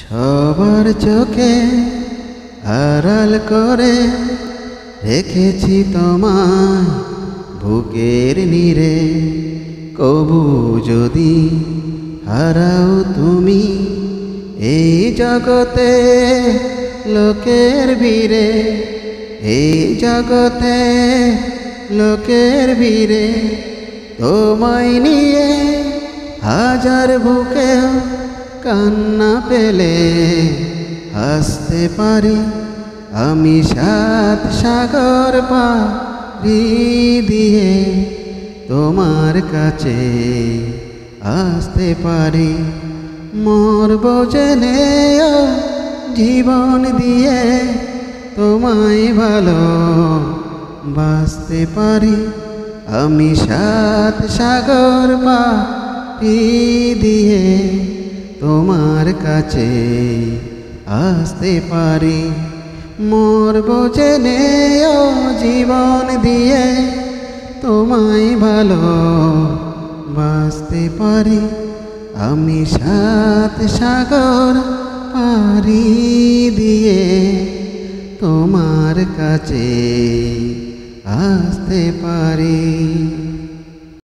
সবার চোখে আড়াল করে রেখেছি তোমায় বুকের নীড়ে। কবু যদি হারাও তুমি এই জগতে লোকের ভিড়ে, এই জগতে লোকের ভিড়ে, তোমায় নিয়ে হাজার বুকেও কান্না পেলে হাসতে পারি আমি সাত সাগর পাড়ি দিয়ে তোমার কাছে আসতে পারি। মরব জেনে জীবন দিয়ে তোমায় ভালো বাসতে পারি আমি সাত সাগর পাড়ি দিয়ে তোমার কাছে আসতে পারি। মরব জেনে জীবন দিয়ে তোমায় ভালো বাসতে পারি আমি সাত সাগর পাড়ি দিয়ে তোমার কাছে আসতে পারি।